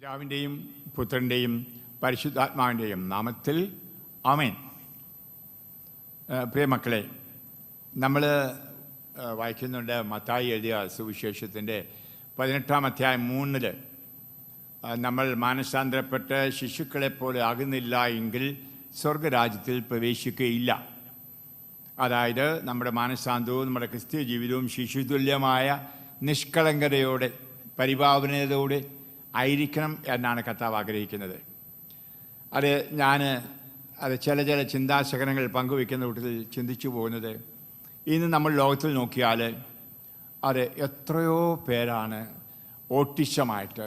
പിതാവിൻ്റെയും പുത്രൻ്റെയും പരിശുദ്ധാത്മാവിൻ്റെയും നാമത്തിൽ ആമേൻ. പ്രിയ മക്കളെ, നമ്മൾ വായിക്കുന്നുണ്ട് മത്തായി എഴുതിയ സുവിശേഷത്തിൻ്റെ 18-ാം അധ്യായം 3 നമ്മൾ മാനസാന്തരപ്പെട്ട് ശിശുക്കളെപ്പോലെ ആകുന്നില്ല എങ്കിൽ സ്വർഗരാജ്യത്തിൽ പ്രവേശിക്കുകയില്ല. അതായത് നമ്മുടെ മാനസാന്തരവും നമ്മുടെ ക്രിസ്തീയ ജീവിതവും ശിശുതുല്യമായ നിഷ്കളങ്കതയോടെ പരിഭാവനയോടെ ആയിരിക്കണം എന്നാണ് കർത്താവ് ആഗ്രഹിക്കുന്നത്. ഞാൻ ചില ചിന്താശകലങ്ങൾ പങ്കുവയ്ക്കുന്ന കൂട്ടത്തിൽ ചിന്തിച്ചു പോകുന്നത്, ഇന്ന് നമ്മൾ ലോകത്തിൽ നോക്കിയാൽ എത്രയോ പേരാണ് ഓട്ടിസമായിട്ട്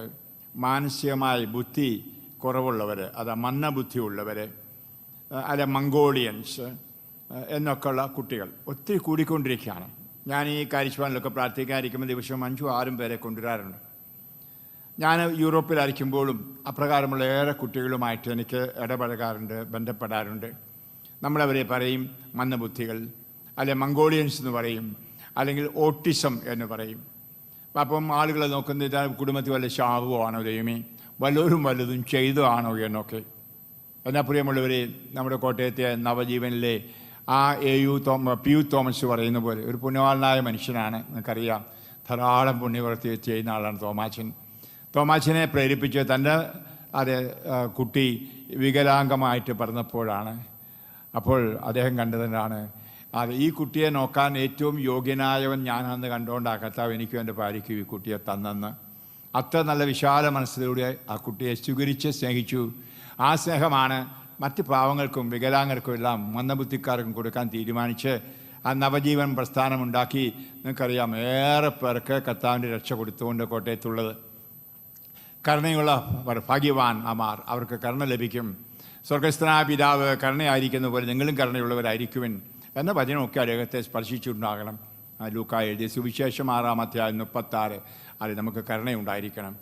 മാനസികമായ ബുദ്ധി കുറവുള്ളവർ, മന്ദബുദ്ധിയുള്ളവർ, മംഗോളിയൻസ് എന്നൊക്കെയുള്ള കുട്ടികൾ ഒത്തിരി കൂടിക്കൊണ്ടിരിക്കുകയാണ്. ഞാൻ ഈ കാരിശ്വാനിലൊക്കെ പ്രാർത്ഥിക്കാതിരിക്കുമ്പോൾ ദിവസം 5-6 പേരെ കൊണ്ടുവരാറുണ്ട്. ഞാൻ യൂറോപ്പിലായിരിക്കുമ്പോഴും അപ്രകാരമുള്ള ഏറെ കുട്ടികളുമായിട്ട് എനിക്ക് ഇടപഴകാറുണ്ട്, ബന്ധപ്പെടാറുണ്ട്. നമ്മളവരെ പറയും മന്ദബുദ്ധികൾ, മംഗോളിയൻസ് എന്ന് പറയും, അല്ലെങ്കിൽ ഓട്ടിസം എന്ന് പറയും. അപ്പം ആളുകളെ നോക്കുന്നത് ഇതാ കുടുംബത്തിൽ വല്ല ശാപമോ ആണോ ദൈവമേ, വല്ലതും ചെയ്തോ ആണോ എന്നൊക്കെ. എന്നാൽ പ്രിയമുള്ളവർ, നമ്മുടെ കോട്ടയത്തെ നവജീവനിലെ പി യു തോമസ് പറയുന്ന പോലെ ഒരു പുണ്യവാളനായ മനുഷ്യനാണ്. നിങ്ങൾക്കറിയാം, ധാരാളം പുണ്യവൃത്തി ചെയ്യുന്ന ആളാണ് തോമാച്ചിനെ പ്രേരിപ്പിച്ച് തൻ്റെ കുട്ടി വികലാംഗമായിട്ട് പറഞ്ഞപ്പോഴാണ്. അപ്പോൾ അദ്ദേഹം കണ്ടതിനാണ് ഈ കുട്ടിയെ നോക്കാൻ ഏറ്റവും യോഗ്യനായവൻ ഞാനെന്ന് കണ്ടുകൊണ്ട് കർത്താവ് എനിക്കും എൻ്റെ ഭാര്യയ്ക്കും ഈ കുട്ടിയെ തന്നെന്ന്. അത്ര നല്ല വിശാല മനസ്സിലൂടെ ആ കുട്ടിയെ സ്വീകരിച്ച് സ്നേഹിച്ചു. ആ സ്നേഹമാണ് മറ്റ് പാവങ്ങൾക്കും വികലാംഗർക്കും എല്ലാം മന്ദബുദ്ധിക്കാർക്കും കൊടുക്കാൻ തീരുമാനിച്ച് ആ നവജീവൻ പ്രസ്ഥാനമുണ്ടാക്കി. നിങ്ങൾക്കറിയാം, ഏറെ പേർക്ക് കർത്താവിൻ്റെ രക്ഷ കൊടുത്തുകൊണ്ട് കോട്ടയത്തുള്ളത്. കരുണയുള്ള ഭാഗ്യവാൻ അമാർ, അവർക്ക് കരുണ ലഭിക്കും. സ്വർഗസ്ഥനായ പിതാവ് കരുണയായിരിക്കുന്ന പോലെ നിങ്ങളും കരുണയുള്ളവരായിരിക്കുവിൻ എന്ന വചനമൊക്കെ അദ്ദേഹത്തെ സ്പർശിച്ചിട്ടുണ്ടാകണം. ലൂക്കാ എഴുതിയ സുവിശേഷം 6-ാം അധ്യായം 36 നമുക്ക് കരുണയുണ്ടായിരിക്കണം.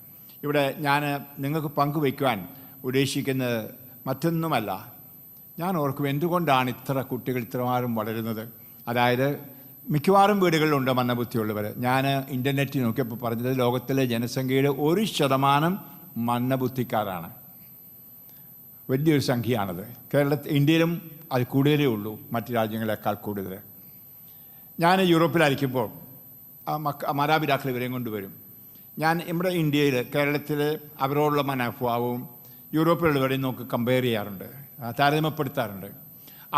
ഇവിടെ ഞാൻ നിങ്ങൾക്ക് പങ്കുവയ്ക്കുവാൻ ഉദ്ദേശിക്കുന്നത് മറ്റൊന്നുമല്ല. ഞാൻ ഓർക്കും, എന്തുകൊണ്ടാണ് ഇത്ര കുട്ടികൾ ഇത്രമാരും വളരുന്നത്? അതായത് മിക്കവാറും വീടുകളിലുണ്ട് മന്ദബുദ്ധിയുള്ളവർ. ഞാൻ ഇൻ്റർനെറ്റിൽ നോക്കിയപ്പോൾ പറഞ്ഞത് ലോകത്തിലെ ജനസംഖ്യയുടെ 1% മന്ദബുദ്ധിക്കാരാണ്. വലിയൊരു സംഖ്യയാണത്. ഇന്ത്യയിലും അത് കൂടുതലേ ഉള്ളൂ, മറ്റ് രാജ്യങ്ങളെക്കാൾ കൂടുതൽ. ഞാൻ യൂറോപ്പിലായിരിക്കുമ്പോൾ മാതാപിതാക്കൾ ഇവരെയും കൊണ്ടുവരും. ഞാൻ നമ്മുടെ ഇന്ത്യയിൽ, കേരളത്തിൽ അവരോടുള്ള മനോഭാവവും യൂറോപ്പിലുള്ളവരെയും നോക്കി കമ്പയർ ചെയ്യാറുണ്ട്, താരതമ്യപ്പെടുത്താറുണ്ട്.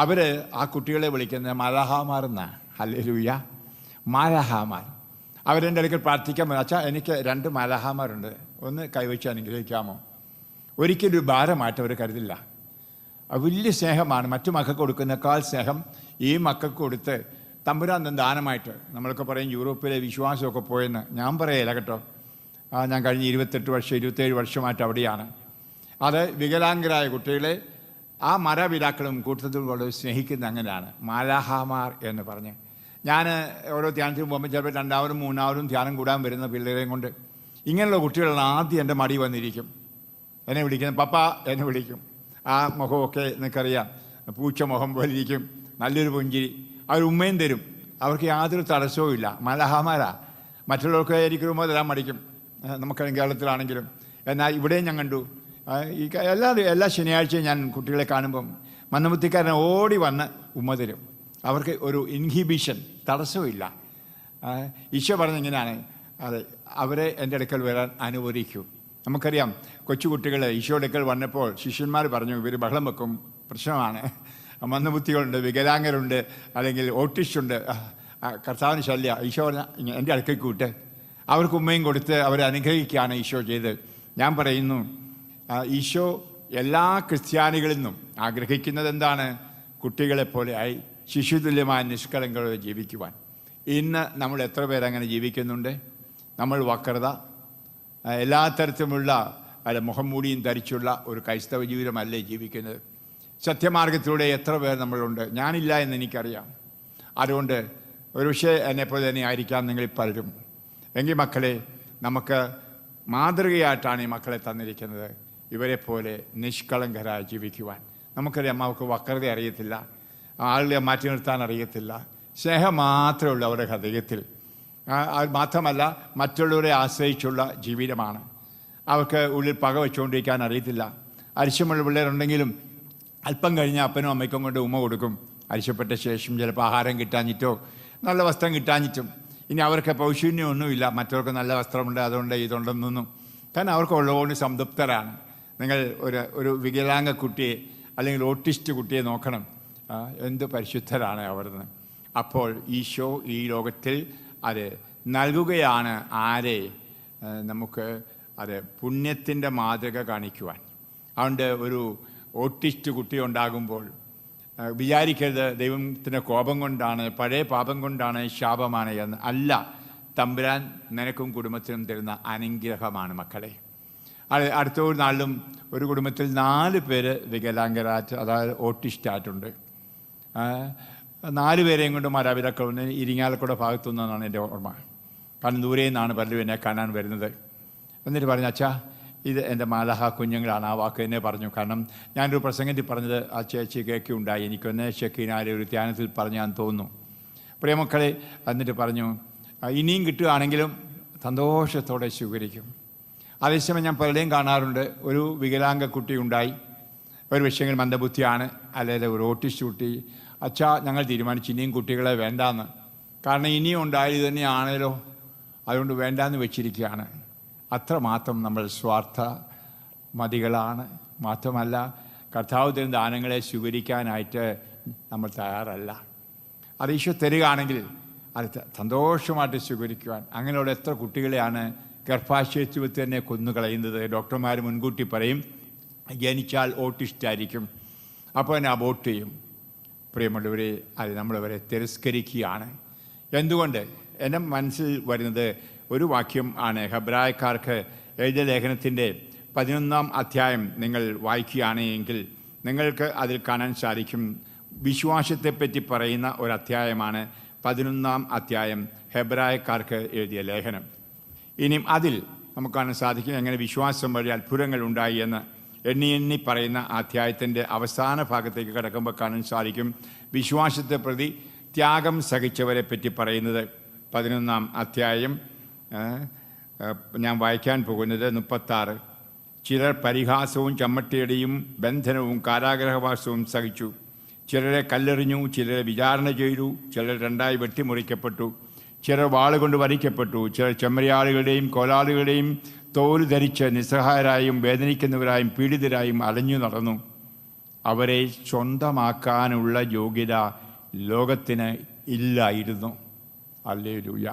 അവർ ആ കുട്ടികളെ വിളിക്കുന്നത് മാലാഹാമാർ എന്നാണ്. ഹല്ലേലൂയ, മാലാഹാമാർ. അവരെൻ്റെ അടുക്കൽ പ്രാർത്ഥിക്കാൻ അച്ഛാ, എനിക്ക് 2 മാലാഹാമാരുണ്ട്, ഒന്ന് കൈവച്ച് അനുഗ്രഹിക്കാമോ? ഒരിക്കലും ഒരു ഭാരമായിട്ട് അവർ കരുതില്ല. വലിയ സ്നേഹമാണ്. മറ്റു മക്കൾക്ക് കൊടുക്കുന്നേക്കാൾ സ്നേഹം ഈ മക്കൾക്ക് കൊടുത്ത് തമ്പുരാൻ ദാനമായിട്ട്. നമ്മളൊക്കെ പറയും യൂറോപ്പിലെ വിശ്വാസമൊക്കെ പോയെന്ന്. ഞാൻ പറയല കേട്ടോ. ഞാൻ കഴിഞ്ഞ 27 വർഷമായിട്ട് അവിടെയാണ്. അത് വികലാംഗരായ കുട്ടികളെ ആ മാതാപിതാക്കളും കൂട്ടത്തിൽ വളരെ സ്നേഹിക്കുന്നത് അങ്ങനെയാണ്, മാലാഹാമാർ എന്ന് പറഞ്ഞ്. ഞാൻ ഓരോ ധ്യാനത്തിന് പോകുമ്പോൾ ചിലപ്പോൾ 2-ാമതും 3-ാമതും ധ്യാനം കൂടാൻ വരുന്ന പിള്ളേരെയും കൊണ്ട് ഇങ്ങനെയുള്ള കുട്ടികളാണ് ആദ്യം എൻ്റെ മടി വന്നിരിക്കും. എന്നെ വിളിക്കുന്നത് പപ്പ എന്ന് വിളിക്കും. ആ മുഖമൊക്കെ നിങ്ങൾക്കറിയാം, പൂച്ച മുഖം പോലെ ഇരിക്കും, നല്ലൊരു പുഞ്ചിരി. അവർ ഉമ്മയും തരും, അവർക്ക് യാതൊരു തടസ്സവും ഇല്ല. മാലാഹാമാരാ. മറ്റുള്ളവർക്ക് ഇരിക്കുമ്പോൾ തരാൻ മടിക്കും, നമുക്കറിയാം കേരളത്തിലാണെങ്കിലും. എന്നാൽ ഇവിടെയും ഞാൻ കണ്ടു, എല്ലാ ശനിയാഴ്ചയും ഞാൻ കുട്ടികളെ കാണുമ്പം മന്ദബുദ്ധിക്കാരനെ ഓടി വന്ന് ഉമ്മ തരും. അവർക്ക് ഒരു ഇൻഹിബിഷൻ, തടസ്സമില്ല. ഈശോ പറഞ്ഞിങ്ങനെയാണ്, അവരെ എൻ്റെ അടുക്കൽ വരാൻ അനുവദിക്കൂ. നമുക്കറിയാം, കൊച്ചുകുട്ടികൾ ഈശോയുടെ അടുക്കൽ വന്നപ്പോൾ ശിഷ്യന്മാർ പറഞ്ഞു, ഇവർ ബഹളം വെക്കും, പ്രശ്നമാണ്, മന്ദബുദ്ധികളുണ്ട്, വികലാംഗരുണ്ട്, അല്ലെങ്കിൽ ഓട്ടിസ്റ്റുണ്ട്, കർത്താവിന് ശല്യ. ഈശോ പറഞ്ഞ എൻ്റെ അടുക്കൽ കൂട്ട്. അവർക്ക് ഉമ്മയും കൊടുത്ത് അവരെ അനുഗ്രഹിക്കുകയാണ് ഈശോ ചെയ്ത്. ഞാൻ പറയുന്നു, ഈശോ എല്ലാ ക്രിസ്ത്യാനികളിൽ നിന്നും ആഗ്രഹിക്കുന്നത് എന്താണ്? കുട്ടികളെപ്പോലെ ആയി ശിശുതുല്യമായ നിഷ്കളങ്കത ജീവിക്കുവാൻ. ഇന്ന് നമ്മൾ എത്ര പേരങ്ങനെ ജീവിക്കുന്നുണ്ട്? നമ്മൾ വക്രത, എല്ലാ തരത്തിലുമുള്ള മുഖം മൂടിയും ധരിച്ചുള്ള ഒരു ക്രൈസ്തവ ജീവിതമല്ലേ ജീവിക്കുന്നത്. സത്യമാർഗത്തിലൂടെ എത്ര പേർ നമ്മളുണ്ട്? ഞാനില്ല എന്ന് എനിക്കറിയാം. അതുകൊണ്ട് ഒരുപക്ഷെ എന്നെപ്പോലെ തന്നെ ആയിരിക്കാം നിങ്ങളിൽ പലരും. എങ്കിൽ മക്കളെ, നമുക്ക് മാതൃകയായിട്ടാണ് ഈ മക്കളെ തന്നിരിക്കുന്നത്, ഇവരെ പോലെ നിഷ്കളങ്കരായി ജീവിക്കുവാൻ. നമുക്കറിയാം, അവർക്ക് വക്രത അറിയത്തില്ല, ആളുകളെ മാറ്റി നിർത്താൻ അറിയത്തില്ല, സ്നേഹം മാത്രമേ ഉള്ളൂ അവരുടെ ഹൃദയത്തിൽ. മാത്രമല്ല, മറ്റുള്ളവരെ ആശ്രയിച്ചുള്ള ജീവിതമാണ്. അവർക്ക് ഉള്ളിൽ പക വെച്ചുകൊണ്ടിരിക്കാൻ അറിയത്തില്ല. അരിശമുള്ള പിള്ളേരുണ്ടെങ്കിലും അല്പം കഴിഞ്ഞാൽ അപ്പനും അമ്മയ്ക്കും കൊണ്ട് ഉമ്മ കൊടുക്കും. അരിശപ്പെട്ട ശേഷം ചിലപ്പോൾ ആഹാരം കിട്ടാഞ്ഞിട്ടോ നല്ല വസ്ത്രം കിട്ടാഞ്ഞിട്ടും. ഇനി അവർക്ക് പൗശൂന്യമൊന്നുമില്ല, മറ്റവർക്ക് നല്ല വസ്ത്രമുണ്ട്, അതുകൊണ്ട് ഇതുണ്ടെന്നൊന്നും. കാരണം അവർക്ക് ഉള്ളതുകൊണ്ട് സംതൃപ്തരാണ്. നിങ്ങൾ ഒരു വികലാംഗ കുട്ടിയെ അല്ലെങ്കിൽ ഓട്ടിസ്റ്റ് കുട്ടിയെ നോക്കണം, എന്ത് പരിശുദ്ധരാണ് അവിടുന്ന്. അപ്പോൾ ഈശോ ഈ ലോകത്തിൽ അത് നൽകുകയാണ് ആരെ? നമുക്ക് അത് പുണ്യത്തിൻ്റെ മാതൃക കാണിക്കുവാൻ. അതുകൊണ്ട് ഒരു ഓട്ടിസ്റ്റ് കുട്ടി ഉണ്ടാകുമ്പോൾ വിചാരിക്കരുത് ദൈവത്തിൻ്റെ കോപം കൊണ്ടാണ്, പഴയ പാപം കൊണ്ടാണ്, ശാപമാണ് എന്ന്. അല്ല, തമ്പുരാൻ നിനക്കും കുടുംബത്തിനും തരുന്ന അനുഗ്രഹമാണ് മക്കളെ. അടുത്ത ഒരു നാളിലും ഒരു കുടുംബത്തിൽ 4 പേര് വികലാംഗരായിട്ട്, അതായത് ഓട്ടിസ്റ്റായിട്ടുണ്ട്. 4 പേരെയും കൊണ്ട് മാതാപിതാക്കൾ ഇരിങ്ങാലക്കുട ഭാഗത്തു നിന്നാണ് എൻ്റെ ഓർമ്മ. കാരണം ദൂരെ നിന്നാണ് പലരും എന്നെ കാണാൻ വരുന്നത്. എന്നിട്ട് പറഞ്ഞു, അച്ഛാ ഇത് എൻ്റെ മാലാഹ കുഞ്ഞുങ്ങളാണ്. ആ വാക്ക് തന്നെ പറഞ്ഞു. കാരണം ഞാനൊരു പ്രസംഗത്തിൽ പറഞ്ഞത് ആ ചേച്ചി കേൾക്കുകയുണ്ടായി. എനിക്കൊന്ന് ഷെക്കീനാലെ ഒരു ധ്യാനത്തിൽ പറഞ്ഞാൻ തോന്നുന്നു. പ്രിയമക്കളെ, എന്നിട്ട് പറഞ്ഞു, ഇനിയും കിട്ടുകയാണെങ്കിലും സന്തോഷത്തോടെ സ്വീകരിക്കും. അതേസമയം ഞാൻ പലരെയും കാണാറുണ്ട്, ഒരു വികലാംഗ കുട്ടി ഉണ്ടായി, ഒരു വിഷയങ്ങൾ മന്ദബുദ്ധിയാണ്, അല്ലെങ്കിൽ ഒരു ഓട്ടിസ്റ്റ് കുട്ടി. അച്ഛാ ഞങ്ങൾ തീരുമാനിച്ചു ഇനിയും കുട്ടികളെ വേണ്ടാന്ന്. കാരണം ഇനിയും ഉണ്ടായത് തന്നെയാണല്ലോ, അതുകൊണ്ട് വേണ്ടാന്ന് വെച്ചിരിക്കുകയാണ്. അത്രമാത്രം നമ്മൾ സ്വാർത്ഥ മതികളാണ്. മാത്രമല്ല കർത്താവ് തരുന്ന ദാനങ്ങളെ സ്വീകരിക്കാനായിട്ട് നമ്മൾ തയ്യാറല്ല. അത് ഈശോ തരികയാണെങ്കിൽ അത് സന്തോഷമായിട്ട് സ്വീകരിക്കുവാൻ. അങ്ങനെയുള്ള എത്ര കുട്ടികളെയാണ് ഗർഭാശയത്തിൽ തന്നെ കൊന്നുകളയുന്നത്. ഡോക്ടർമാർ മുൻകൂട്ടി പറയും ജനിച്ചാൽ ഓട്ടിസ്റ്റായിരിക്കും, അപ്പോൾ തന്നെ അബോർട്ട് ചെയ്യും. പ്രിയമുള്ളവരെ, അത് നമ്മളവരെ തിരസ്കരിക്കുകയാണ്. എന്തുകൊണ്ട്? എൻ്റെ മനസ്സിൽ വരുന്നത് ഒരു വാക്യം ആണ്. ഹെബ്രായക്കാർക്ക് എഴുതിയ ലേഖനത്തിൻ്റെ 11-ാം അധ്യായം നിങ്ങൾ വായിക്കുകയാണെങ്കിൽ നിങ്ങൾക്ക് അതിൽ കാണാൻ സാധിക്കും. വിശ്വാസത്തെപ്പറ്റി പറയുന്ന ഒരു അധ്യായമാണ് 11-ാം അധ്യായം ഹെബ്രായക്കാർക്ക് എഴുതിയ ലേഖനം. ഇനിയും അതിൽ നമുക്ക് കാണാൻ സാധിക്കും എങ്ങനെ വിശ്വാസം വഴി അത്ഭുതങ്ങൾ ഉണ്ടായി എന്ന് എണ്ണി പറയുന്ന അധ്യായത്തിൻ്റെ അവസാന ഭാഗത്തേക്ക് കിടക്കുമ്പോൾ കാണാൻ സാധിക്കും. വിശ്വാസത്തെ പ്രതി ത്യാഗം സഹിച്ചവരെ പറ്റി പറയുന്നത് 11-ാം അധ്യായം. ഞാൻ വായിക്കാൻ പോകുന്നത് 36. ചിലർ പരിഹാസവും ചമ്മട്ടിയടിയും ബന്ധനവും കാരാഗ്രഹവാസവും സഹിച്ചു. ചിലരെ കല്ലെറിഞ്ഞു, ചിലരെ വിചാരണ ചെയ്തു, ചിലർ 2ആയി വെട്ടിമുറിക്കപ്പെട്ടു, ചിലർ വാളുകൊണ്ട് വധിക്കപ്പെട്ടു, ചിലർ ചെമ്മരിയാളുകളുടെയും കോലാളുകളുടെയും തോല് ധരിച്ച് നിസ്സഹായരായും വേദനിക്കുന്നവരായും പീഡിതരായും അലഞ്ഞു നടന്നു. അവരെ സ്വന്തമാക്കാനുള്ള യോഗ്യത ലോകത്തിന് ഇല്ലായിരുന്നു. ഹല്ലേലൂയ.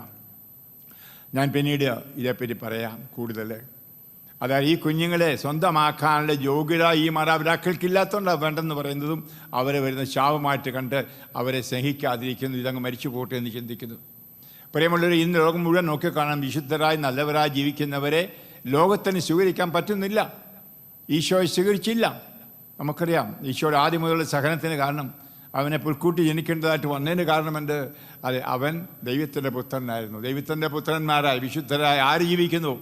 ഞാൻ പിന്നീട് ഇതേപ്പറ്റി പറയാം കൂടുതൽ. അതായത് ഈ കുഞ്ഞുങ്ങളെ സ്വന്തമാക്കാനുള്ള യോഗ്യത ഈ മാതാപിതാക്കൾക്കില്ലാത്തതുകൊണ്ടാണ് വേണ്ടെന്ന് പറയുന്നതും അവരെ വരുന്ന ശാപമായിട്ട് കണ്ട് അവരെ സ്നേഹിക്കാതിരിക്കുന്നു, ഇതങ്ങ് മരിച്ചു പോട്ടെ എന്ന് ചിന്തിക്കുന്നു. പ്രിയമുള്ളവർ, ഇന്ന് ലോകം മുഴുവൻ നോക്കിക്കാണാം, വിശുദ്ധരായി നല്ലവരായി ജീവിക്കുന്നവരെ ലോകത്തിന് സ്വീകരിക്കാൻ പറ്റുന്നില്ല. ഈശോയെ സ്വീകരിച്ചില്ല. നമുക്കറിയാം ഈശോയുടെ ആദ്യം മുതലുള്ള സഹനത്തിന് കാരണം അവനെ പുൽക്കൂട്ടി ജനിക്കേണ്ടതായിട്ട് വന്നതിന് കാരണമെന്ത്? അതെ, അവൻ ദൈവത്തിൻ്റെ പുത്രനായിരുന്നു. ദൈവത്തിൻ്റെ പുത്രന്മാരായി വിശുദ്ധരായി ആര് ജീവിക്കുന്നു?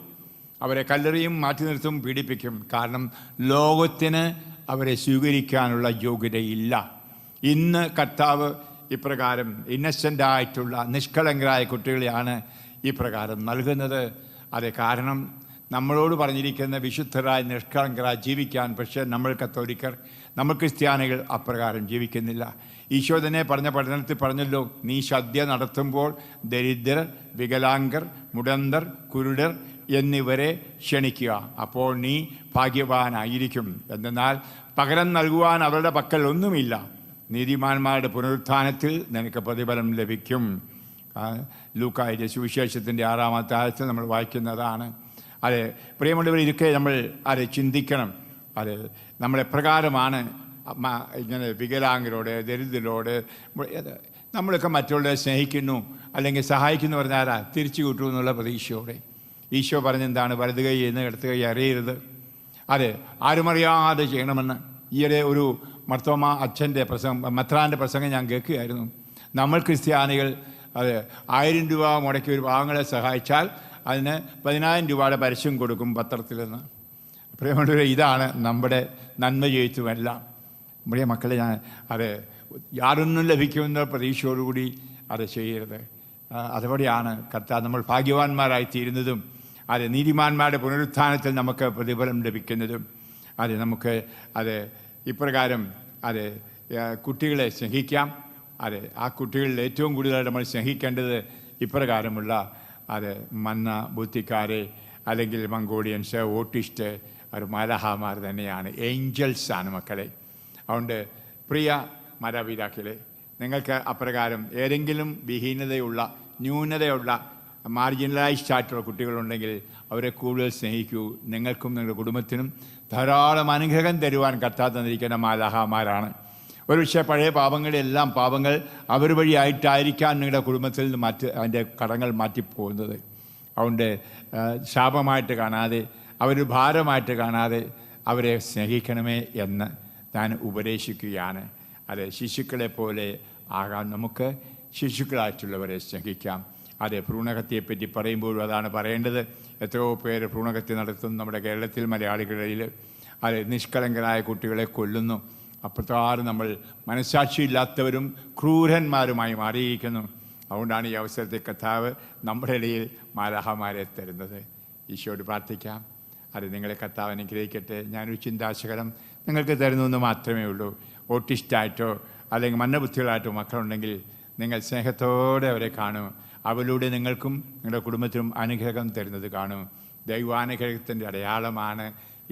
അവരെ കല്ലെറിയും, മാറ്റി നിർത്തും, പീഡിപ്പിക്കും. കാരണം ലോകത്തിന് അവരെ സ്വീകരിക്കാനുള്ള യോഗ്യതയില്ല. ഇന്ന് കർത്താവ് ഇപ്രകാരം ഇന്നസെൻ്റായിട്ടുള്ള നിഷ്കളങ്കരായ കുട്ടികളെയാണ് ഇപ്രകാരം നൽകുന്നത്. അത് കാരണം നമ്മളോട് പറഞ്ഞിരിക്കുന്ന വിശുദ്ധരായി നിഷ്കളങ്കരായി ജീവിക്കാൻ. പക്ഷേ നമ്മൾ കത്തോലിക്കർ, നമ്മൾ ക്രിസ്ത്യാനികൾ അപ്രകാരം ജീവിക്കുന്നില്ല. ഈശോ തന്നെ പറഞ്ഞ പഠനത്തിൽ പറഞ്ഞല്ലോ, നീ സദ്യ നടത്തുമ്പോൾ ദരിദ്രർ, വികലാംഗർ, മുടന്തർ, കുരുടർ എന്നിവരെ ക്ഷണിക്കുക, അപ്പോൾ നീ ഭാഗ്യവാനായിരിക്കും. എന്നാൽ പകരം നൽകുവാൻ അവരുടെ പക്കൽ ഒന്നുമില്ല. നീതിമാന്മാരുടെ പുനരുത്ഥാനത്തിൽ നിനക്ക് പ്രതിഫലം ലഭിക്കും. ലൂക്കായുടെ സുവിശേഷത്തിൻ്റെ 6-ാമത്തെ അധ്യായത്തിൽ നമ്മൾ വായിക്കുന്നതാണ്. അതെ പ്രിയമുള്ളവർ, ഇതൊക്കെ നമ്മൾ ചിന്തിക്കണം. അത് നമ്മളെപ്രകാരമാണ് ഇങ്ങനെ വികലാംഗരോട്, ദരിദ്രരോട് നമ്മളൊക്കെ മറ്റുള്ളവരെ സ്നേഹിക്കുന്നു അല്ലെങ്കിൽ സഹായിക്കുന്നു പറഞ്ഞാരാ? തിരിച്ചു കിട്ടും എന്നുള്ള പ്രതീക്ഷയോടെ. ഈശോ പറഞ്ഞെന്താണ്? വലത് കൈ എന്ന് ഇടത്ത് കൈ അറിയരുത്. അതെ, ആരുമറിയാതെ ചെയ്യണമെന്ന്. ഈയിടെ ഒരു മർത്തോമ അച്ഛൻ്റെ മെത്രാൻ്റെ പ്രസംഗം ഞാൻ കേൾക്കുകയായിരുന്നു. നമ്മൾ ക്രിസ്ത്യാനികൾ അത് 1000 രൂപ മുടക്കി ഒരു പാവങ്ങളെ സഹായിച്ചാൽ അതിന് 10,000 രൂപയുടെ പരസ്യം കൊടുക്കും പത്രത്തിൽ നിന്ന്. പ്രിയമുള്ളവരെ, ഇതാണ് നമ്മുടെ നന്മ ചെയ്ത്തുമെല്ലാം. പ്രിയ മക്കളെ, ഞാൻ അത് യാതൊന്നും ലഭിക്കുമെന്ന പ്രതീക്ഷയോടുകൂടി അത് ചെയ്യരുത്. അതുവഴിയാണ് കർത്താവ് നമ്മൾ ഭാഗ്യവാന്മാരായി തീരുന്നതും നീതിമാന്മാരുടെ പുനരുത്ഥാനത്തിൽ നമുക്ക് പ്രതിഫലം ലഭിക്കുന്നതും നമുക്ക് ഇപ്രകാരം കുട്ടികളെ സ്നേഹിക്കാം. ആ കുട്ടികളിൽ ഏറ്റവും കൂടുതൽ നമ്മൾ സ്നേഹിക്കേണ്ടത് ഇപ്രകാരമുള്ള മന്ന ബുദ്ധിക്കാരെ, അല്ലെങ്കിൽ മംഗോളിയൻസ്, ഓട്ടിസ്റ്റ്, മാലാഹമാർ തന്നെയാണ്, ഏഞ്ചൽസാണ് മക്കളെ. അതുകൊണ്ട് പ്രിയ മാതാപിതാക്കളെ, നിങ്ങൾക്ക് അപ്രകാരം ഏതെങ്കിലും വിഹീനതയുള്ള, ന്യൂനതയുള്ള, മാർജിനലൈസ്ഡ് ആയിട്ടുള്ള കുട്ടികളുണ്ടെങ്കിൽ അവരെ കൂടുതൽ സ്നേഹിക്കൂ. നിങ്ങൾക്കും നിങ്ങളുടെ കുടുംബത്തിനും ധാരാളം അനുഗ്രഹം തരുവാൻ കർത്താവ് തന്നിരിക്കുന്ന മാലാഹമാരാണ്. ഒരുപക്ഷെ പഴയ പാപങ്ങൾ അവർ വഴിയായിട്ടായിരിക്കാം നിങ്ങളുടെ കുടുംബത്തിൽ നിന്ന് അതിൻ്റെ കടങ്ങൾ മാറ്റിപ്പോകുന്നത്. അതുകൊണ്ട് ശാപമായിട്ട് കാണാതെ, അവർ ഭാരമായിട്ട് കാണാതെ അവരെ സ്നേഹിക്കണമേ എന്ന് ഞാൻ ഉപദേശിക്കുകയാണ്. ശിശുക്കളെ പോലെ ആകാൻ നമുക്ക് ശിശുക്കളായിട്ടുള്ളവരെ സ്നേഹിക്കാം. ഭ്രൂണഹത്യയെപ്പറ്റി പറയുമ്പോഴും അതാണ് പറയേണ്ടത്. എത്രയോ പേര് ഭ്രൂണഹത്യ നടത്തുന്നു നമ്മുടെ കേരളത്തിൽ, മലയാളികളിൽ. നിഷ്കളങ്കരായ കുട്ടികളെ കൊല്ലുന്നു. അപ്രകാരം നമ്മൾ മനസ്സാക്ഷിയില്ലാത്തവരും ക്രൂരന്മാരുമായി മാറിയിരിക്കുന്നു. അതുകൊണ്ടാണ് ഈ അവസരത്തിൽ കർത്താവ് നമ്മുടെ ഇടയിൽ മാലാഹമാരെ തരുന്നത്. ഈശോയോട് പ്രാർത്ഥിക്കാം. നിങ്ങളെ കർത്താവ് അനുഗ്രഹിക്കട്ടെ. ഞാനൊരു ചിന്താശകലം നിങ്ങൾക്ക് തരുന്നതെന്ന് മാത്രമേ ഉള്ളൂ. ഓട്ടിസ്റ്റായിട്ടോ അല്ലെങ്കിൽ മന്ദബുദ്ധികളായിട്ടോ മക്കളുണ്ടെങ്കിൽ നിങ്ങൾ സ്നേഹത്തോടെ അവരെ കാണും. അവരിലൂടെ നിങ്ങൾക്കും നിങ്ങളുടെ കുടുംബത്തിനും അനുഗ്രഹം തരുന്നത് കാണും. ദൈവാനുഗ്രഹത്തിൻ്റെ അടയാളമാണ്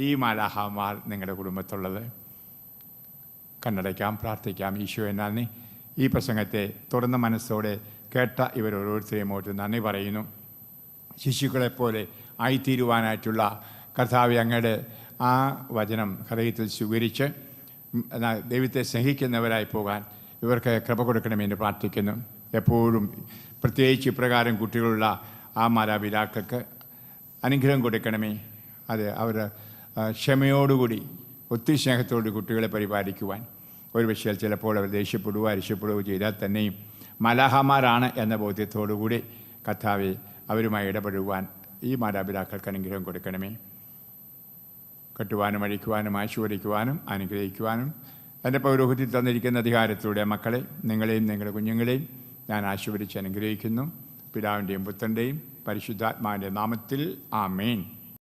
ഈ മാലാഹമാർ നിങ്ങളുടെ കുടുംബത്തുള്ളത്. കണ്ണടയ്ക്കാം, പ്രാർത്ഥിക്കാം. ഈശോയെ നന്ദി. ഈ പ്രസംഗത്തെ തുറന്ന മനസ്സോടെ കേട്ട ഇവരോരോരുത്തരെയും ഓർത്ത് നന്ദി പറയുന്നു. ശിശുക്കളെപ്പോലെ ആയിത്തീരുവാനായിട്ടുള്ള കർത്താവെ, അങ്ങയുടെ ആ വചനം ഹൃദയത്തിൽ സ്വീകരിച്ച് ദൈവത്തെ സ്നേഹിക്കുന്നവരായി പോകാൻ ഇവർക്ക് കൃപ കൊടുക്കണമെന്ന് പ്രാർത്ഥിക്കുന്നു. എപ്പോഴും പ്രത്യേകിച്ച് ഇപ്രകാരം കുട്ടികളുള്ള ആ മാതാപിതാക്കൾക്ക് അനുഗ്രഹം കൊടുക്കണമേ. അവർ ക്ഷമയോടുകൂടി, ഒത്തിരി സ്നേഹത്തോട് കുട്ടികളെ പരിപാലിക്കുവാൻ. ഒരുപക്ഷേ ചിലപ്പോൾ അവർ ദേഷ്യപ്പെടുകയോ അരിശപ്പെടുകയോ ചെയ്താൽ തന്നെയും മാലാഹമാരാണ് എന്ന ബോധ്യത്തോടുകൂടി കർത്താവെ അവരുമായി ഇടപെടുവാൻ ഈ മാതാപിതാക്കൾക്ക് അനുഗ്രഹം കൊടുക്കണമേ. കെട്ടുവാനും അഴിക്കുവാനും ആശീർവദിക്കുവാനും അനുഗ്രഹിക്കുവാനും എൻ്റെ പൗരോഹിത്യത്തിൽ തന്നിരിക്കുന്ന അധികാരത്തിലൂടെ മക്കളെ, നിങ്ങളെയും നിങ്ങളുടെ കുഞ്ഞുങ്ങളെയും ഞാൻ ആശീർവദിച്ച് അനുഗ്രഹിക്കുന്നു. പിതാവിൻ്റെയും പുത്രൻ്റെയും പരിശുദ്ധാത്മാവിൻ്റെ നാമത്തിൽ ആമേൻ.